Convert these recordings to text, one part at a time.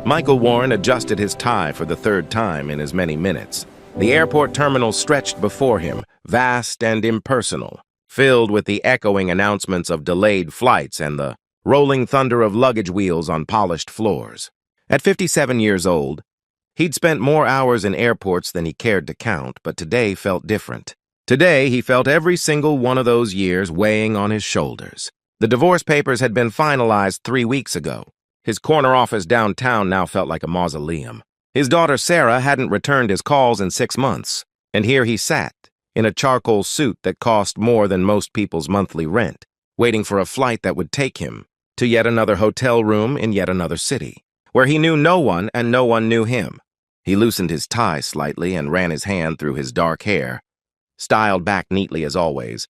Michael Warren adjusted his tie for the third time in as many minutes. The airport terminal stretched before him, vast and impersonal, filled with the echoing announcements of delayed flights and the rolling thunder of luggage wheels on polished floors. At 57 years old, he'd spent more hours in airports than he cared to count, but today felt different. Today, he felt every single one of those years weighing on his shoulders. The divorce papers had been finalized 3 weeks ago. His corner office downtown now felt like a mausoleum. His daughter Sarah hadn't returned his calls in 6 months, and here he sat, in a charcoal suit that cost more than most people's monthly rent, waiting for a flight that would take him to yet another hotel room in yet another city, where he knew no one and no one knew him. He loosened his tie slightly and ran his hand through his dark hair, styled back neatly as always.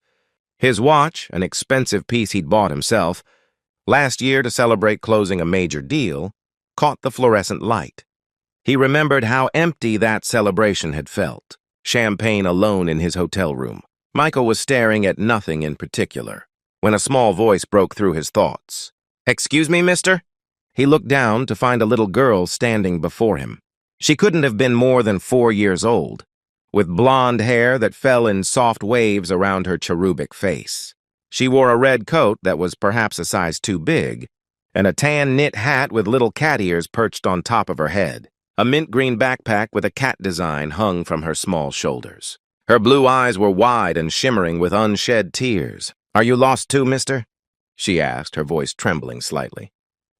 His watch, an expensive piece he'd bought himself, last year to celebrate closing a major deal, caught the fluorescent light. He remembered how empty that celebration had felt, champagne alone in his hotel room. Michael was staring at nothing in particular, when a small voice broke through his thoughts. "Excuse me, mister?" He looked down to find a little girl standing before him. She couldn't have been more than 4 years old, with blonde hair that fell in soft waves around her cherubic face. She wore a red coat that was perhaps a size too big, and a tan knit hat with little cat ears perched on top of her head. A mint green backpack with a cat design hung from her small shoulders. Her blue eyes were wide and shimmering with unshed tears. "Are you lost too, mister?" she asked, her voice trembling slightly.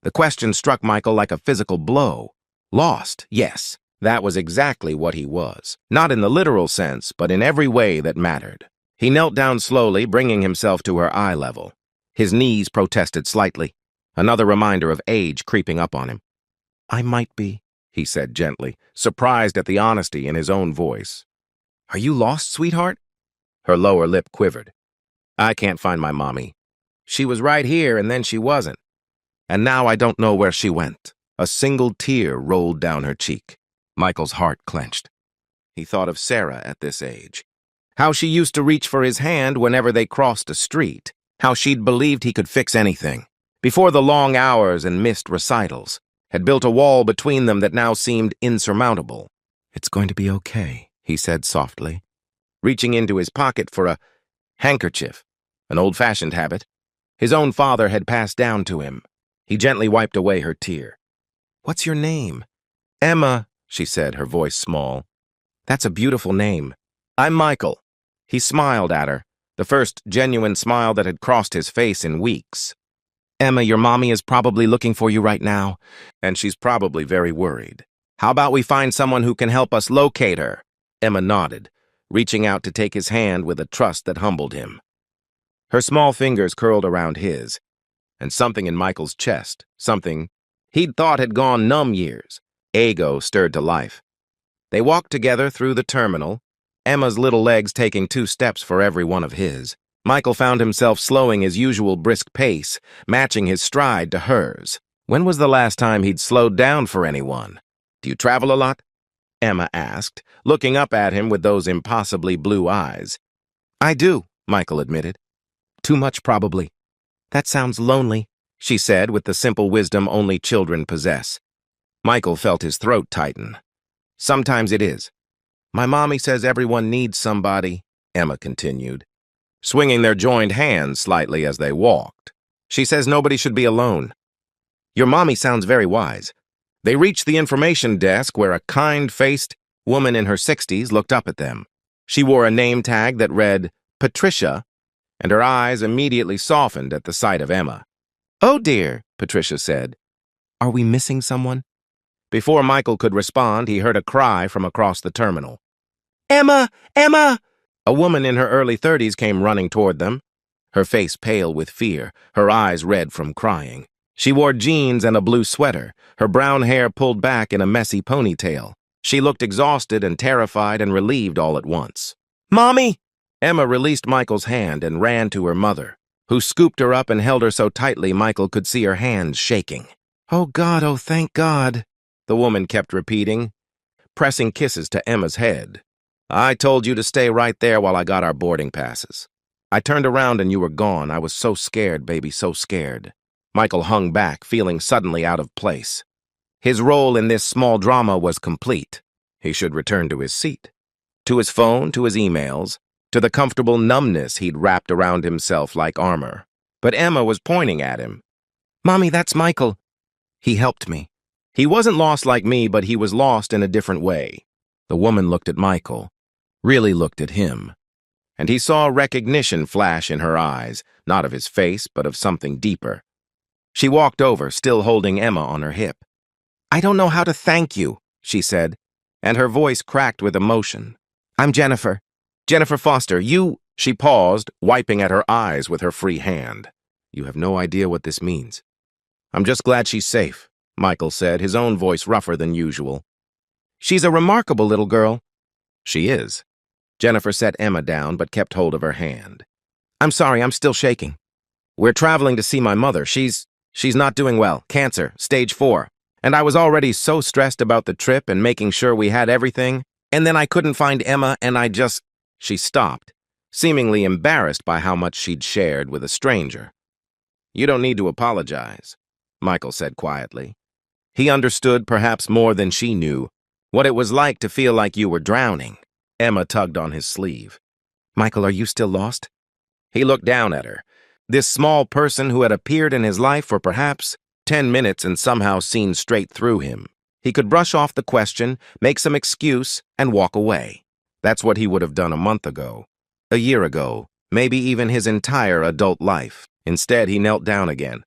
The question struck Michael like a physical blow. Lost, yes. That was exactly what he was. Not in the literal sense, but in every way that mattered. He knelt down slowly, bringing himself to her eye level. His knees protested slightly, another reminder of age creeping up on him. "I might be," he said gently, surprised at the honesty in his own voice. "Are you lost, sweetheart?" Her lower lip quivered. "I can't find my mommy. She was right here, and then she wasn't. And now I don't know where she went." A single tear rolled down her cheek. Michael's heart clenched. He thought of Sarah at this age. How she used to reach for his hand whenever they crossed a street. How she'd believed he could fix anything. Before the long hours and missed recitals, had built a wall between them that now seemed insurmountable. "It's going to be okay," he said softly, reaching into his pocket for a handkerchief, an old-fashioned habit his own father had passed down to him. He gently wiped away her tear. "What's your name?" "Emma," she said, her voice small. "That's a beautiful name." "I'm Michael." He smiled at her, the first genuine smile that had crossed his face in weeks. "Emma, your mommy is probably looking for you right now, and she's probably very worried. How about we find someone who can help us locate her?" Emma nodded, reaching out to take his hand with a trust that humbled him. Her small fingers curled around his, and something in Michael's chest, something he'd thought had gone numb years, ego stirred to life. They walked together through the terminal, Emma's little legs taking 2 steps for every one of his. Michael found himself slowing his usual brisk pace, matching his stride to hers. When was the last time he'd slowed down for anyone? "Do you travel a lot?" Emma asked, looking up at him with those impossibly blue eyes. "I do," Michael admitted. "Too much, probably." "That sounds lonely," she said with the simple wisdom only children possess. Michael felt his throat tighten. "Sometimes it is. My mommy says everyone needs somebody," Emma continued, swinging their joined hands slightly as they walked. "She says nobody should be alone." "Your mommy sounds very wise." They reached the information desk where a kind-faced woman in her 60s looked up at them. She wore a name tag that read Patricia, and her eyes immediately softened at the sight of Emma. "Oh dear," Patricia said. "Are we missing someone?" Before Michael could respond, he heard a cry from across the terminal. "Emma! Emma!" A woman in her early 30s came running toward them, her face pale with fear, her eyes red from crying. She wore jeans and a blue sweater, her brown hair pulled back in a messy ponytail. She looked exhausted and terrified and relieved all at once. "Mommy!" Emma released Michael's hand and ran to her mother, who scooped her up and held her so tightly Michael could see her hands shaking. "Oh God, oh thank God," the woman kept repeating, pressing kisses to Emma's head. "I told you to stay right there while I got our boarding passes. I turned around and you were gone. I was so scared, baby, so scared." Michael hung back, feeling suddenly out of place. His role in this small drama was complete. He should return to his seat, to his phone, to his emails, to the comfortable numbness he'd wrapped around himself like armor. But Emma was pointing at him. "Mommy, that's Michael. He helped me." He wasn't lost like me, but he was lost in a different way. The woman looked at Michael, really looked at him, and he saw recognition flash in her eyes, not of his face, but of something deeper. She walked over, still holding Emma on her hip. "I don't know how to thank you," she said, and her voice cracked with emotion. "I'm Jennifer. Jennifer Foster, you—" She paused, wiping at her eyes with her free hand. "You have no idea what this means." "I'm just glad she's safe," Michael said, his own voice rougher than usual. "She's a remarkable little girl." "She is." Jennifer set Emma down but kept hold of her hand. "I'm sorry, I'm still shaking. We're traveling to see my mother. She's not doing well. Cancer, stage 4. And I was already so stressed about the trip and making sure we had everything. And then I couldn't find Emma and I just—" She stopped, seemingly embarrassed by how much she'd shared with a stranger. "You don't need to apologize," Michael said quietly. He understood perhaps more than she knew what it was like to feel like you were drowning. Emma tugged on his sleeve. "Michael, are you still lost?" He looked down at her, this small person who had appeared in his life for perhaps 10 minutes and somehow seen straight through him. He could brush off the question, make some excuse, and walk away. That's what he would have done a month ago, a year ago, maybe even his entire adult life. Instead, he knelt down again.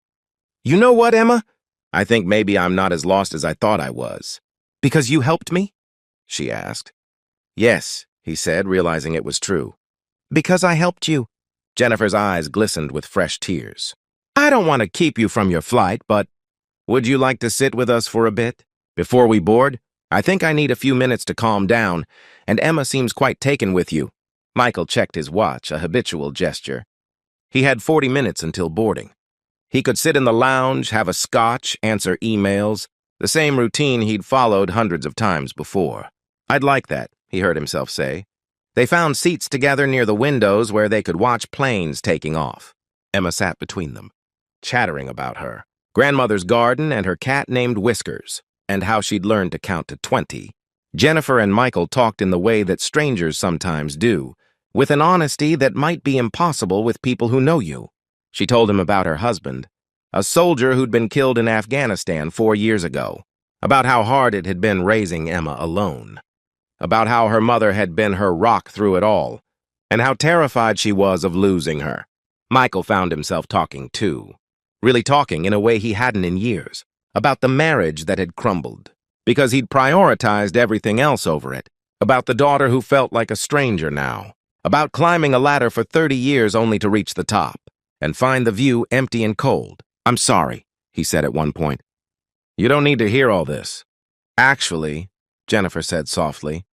"You know what, Emma? I think maybe I'm not as lost as I thought I was." "Because you helped me?" she asked. "Yes," he said, realizing it was true. "Because I helped you." Jennifer's eyes glistened with fresh tears. "I don't want to keep you from your flight, but would you like to sit with us for a bit? Before we board? I think I need a few minutes to calm down, and Emma seems quite taken with you." Michael checked his watch, a habitual gesture. He had 40 minutes until boarding. He could sit in the lounge, have a scotch, answer emails, the same routine he'd followed hundreds of times before. "I'd like that," he heard himself say. They found seats together near the windows where they could watch planes taking off. Emma sat between them, chattering about her grandmother's garden and her cat named Whiskers, and how she'd learned to count to 20. Jennifer and Michael talked in the way that strangers sometimes do, with an honesty that might be impossible with people who know you. She told him about her husband, a soldier who'd been killed in Afghanistan 4 years ago, about how hard it had been raising Emma alone, about how her mother had been her rock through it all, and how terrified she was of losing her. Michael found himself talking too, really talking in a way he hadn't in years, about the marriage that had crumbled, because he'd prioritized everything else over it, about the daughter who felt like a stranger now, about climbing a ladder for 30 years only to reach the top, and find the view empty and cold. "I'm sorry," he said at one point. "You don't need to hear all this." "Actually," Jennifer said softly,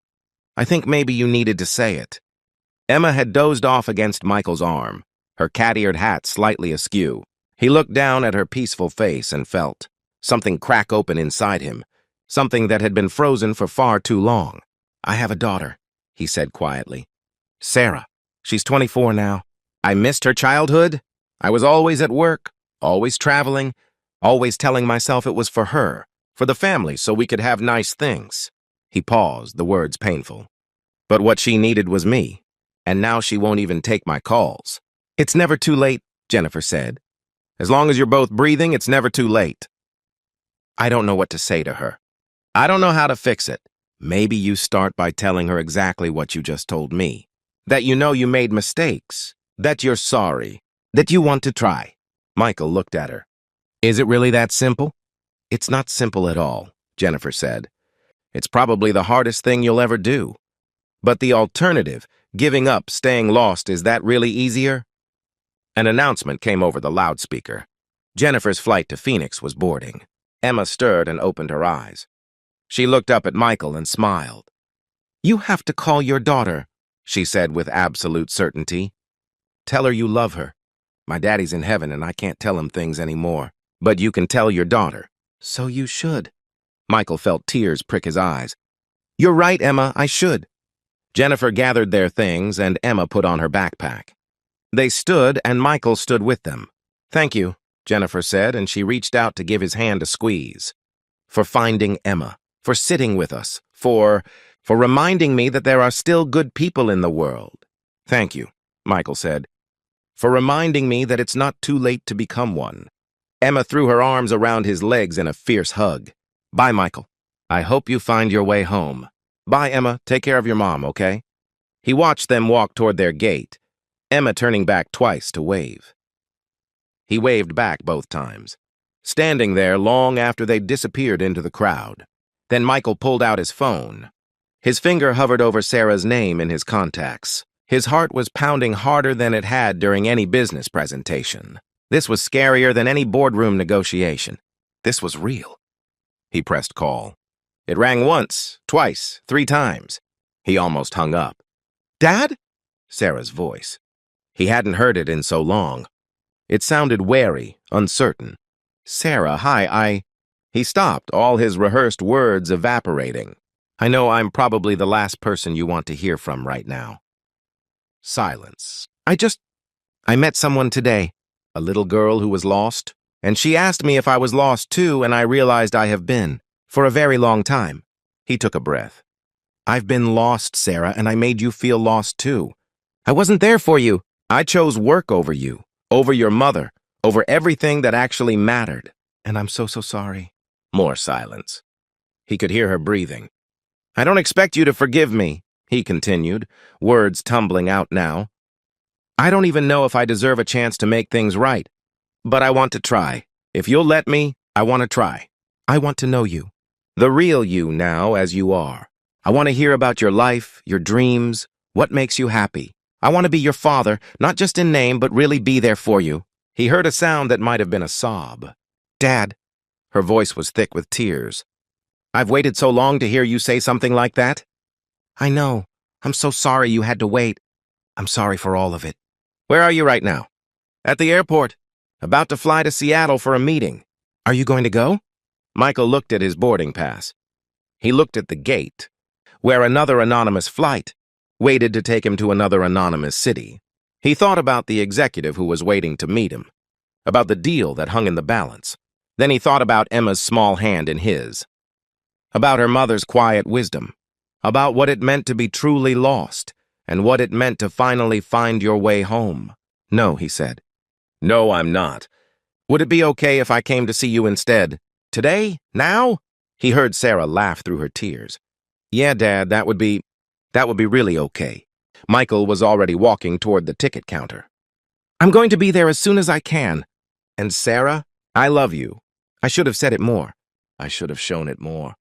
"I think maybe you needed to say it." Emma had dozed off against Michael's arm, her cat-eared hat slightly askew. He looked down at her peaceful face and felt something crack open inside him, something that had been frozen for far too long. "I have a daughter," he said quietly. "Sarah. She's 24 now. I missed her childhood. I was always at work, always traveling, always telling myself it was for her, for the family, so we could have nice things." He paused, the words painful. "But what she needed was me, and now she won't even take my calls." "It's never too late," Jennifer said. "As long as you're both breathing, it's never too late." I don't know what to say to her. I don't know how to fix it. Maybe you start by telling her exactly what you just told me. That you know you made mistakes, that you're sorry, that you want to try. Michael looked at her. "Is it really that simple?" "It's not simple at all," Jennifer said. "It's probably the hardest thing you'll ever do. But the alternative, giving up, staying lost, is that really easier?" An announcement came over the loudspeaker. Jennifer's flight to Phoenix was boarding. Emma stirred and opened her eyes. She looked up at Michael and smiled. "You have to call your daughter," she said with absolute certainty. "Tell her you love her. My daddy's in heaven and I can't tell him things anymore. But you can tell your daughter." "So you should." Michael felt tears prick his eyes. "You're right, Emma, I should." Jennifer gathered their things and Emma put on her backpack. They stood and Michael stood with them. "Thank you," Jennifer said, and she reached out to give his hand a squeeze. for finding Emma, for sitting with us, for reminding me that there are still good people in the world. Thank you, Michael said, for reminding me that it's not too late to become one. Emma threw her arms around his legs in a fierce hug. Bye, Michael. I hope you find your way home. Bye, Emma. Take care of your mom, okay? He watched them walk toward their gate, Emma turning back twice to wave. He waved back both times, standing there long after they'd disappeared into the crowd. Then Michael pulled out his phone. His finger hovered over Sarah's name in his contacts. His heart was pounding harder than it had during any business presentation. This was scarier than any boardroom negotiation. This was real. He pressed call. It rang once, twice, 3 times. He almost hung up. Dad? Sarah's voice. He hadn't heard it in so long. It sounded wary, uncertain. Sarah, hi, He stopped, all his rehearsed words evaporating. I know I'm probably the last person you want to hear from right now. Silence. I met someone today, a little girl who was lost, and she asked me if I was lost too, and I realized I have been, for a very long time. He took a breath. I've been lost, Sarah, and I made you feel lost too. I wasn't there for you. I chose work over you, over your mother, over everything that actually mattered. And I'm so sorry. More silence. He could hear her breathing. I don't expect you to forgive me, he continued, words tumbling out now. I don't even know if I deserve a chance to make things right. But I want to try. If you'll let me, I want to try. I want to know you. The real you now as you are. I want to hear about your life, your dreams, what makes you happy. I want to be your father, not just in name, but really be there for you. He heard a sound that might have been a sob. Dad. Her voice was thick with tears. I've waited so long to hear you say something like that. I know. I'm so sorry you had to wait. I'm sorry for all of it. Where are you right now? At the airport. About to fly to Seattle for a meeting. Are you going to go? Michael looked at his boarding pass. He looked at the gate, where another anonymous flight waited to take him to another anonymous city. He thought about the executive who was waiting to meet him, about the deal that hung in the balance. Then he thought about Emma's small hand in his, about her mother's quiet wisdom, about what it meant to be truly lost, and what it meant to finally find your way home. No, he said. No, I'm not. Would it be okay if I came to see you instead? Today? Now? He heard Sarah laugh through her tears. Yeah, Dad, that would be really okay. Michael was already walking toward the ticket counter. I'm going to be there as soon as I can. And Sarah, I love you. I should have said it more. I should have shown it more.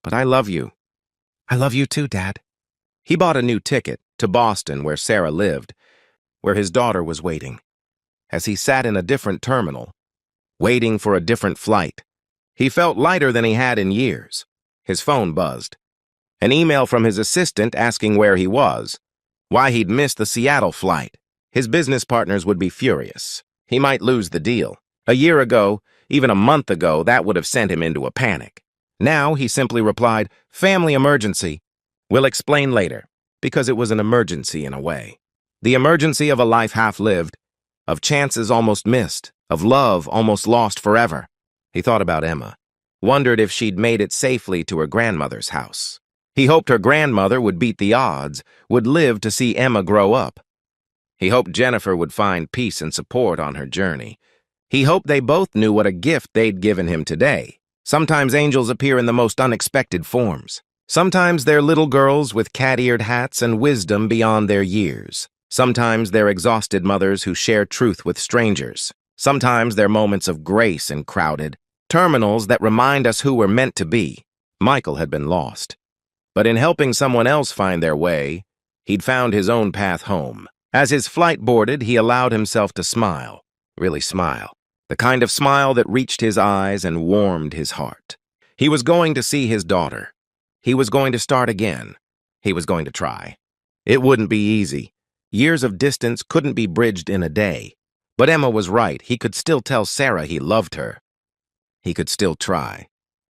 But I love you. I love you too, Dad. He bought a new ticket to Boston, where Sarah lived, where his daughter was waiting. As he sat in a different terminal, waiting for a different flight, he felt lighter than he had in years. His phone buzzed. An email from his assistant asking where he was, why he'd missed the Seattle flight. His business partners would be furious. He might lose the deal. A year ago, even a month ago, that would have sent him into a panic. Now he simply replied, family emergency. We'll explain later, because it was an emergency in a way. The emergency of a life half lived, of chances almost missed, of love almost lost forever. He thought about Emma, wondered if she'd made it safely to her grandmother's house. He hoped her grandmother would beat the odds, would live to see Emma grow up. He hoped Jennifer would find peace and support on her journey. He hoped they both knew what a gift they'd given him today. Sometimes angels appear in the most unexpected forms. Sometimes they're little girls with cat-eared hats and wisdom beyond their years. Sometimes they're exhausted mothers who share truth with strangers. Sometimes they're moments of grace in crowded terminals that remind us who we're meant to be. Michael had been lost. But in helping someone else find their way, he'd found his own path home. As his flight boarded, he allowed himself to smile. Really smile. The kind of smile that reached his eyes and warmed his heart. He was going to see his daughter. He was going to start again. He was going to try. It wouldn't be easy. Years of distance couldn't be bridged in a day. But Emma was right. He could still tell Sarah he loved her. He could still try.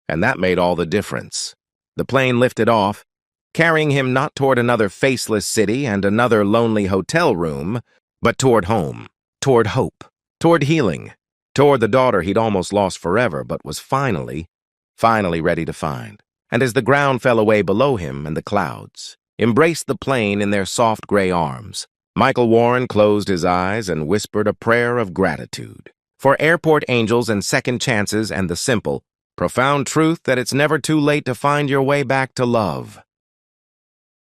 And that made all the difference. The plane lifted off, carrying him not toward another faceless city and another lonely hotel room, but toward home, toward hope, toward healing, toward the daughter he'd almost lost forever but was finally finally ready to find. And as the ground fell away below him and the clouds embraced the plane in their soft gray arms, Michael Warren closed his eyes and whispered a prayer of gratitude for airport angels and second chances and the simple, profound truth that it's never too late to find your way back to love.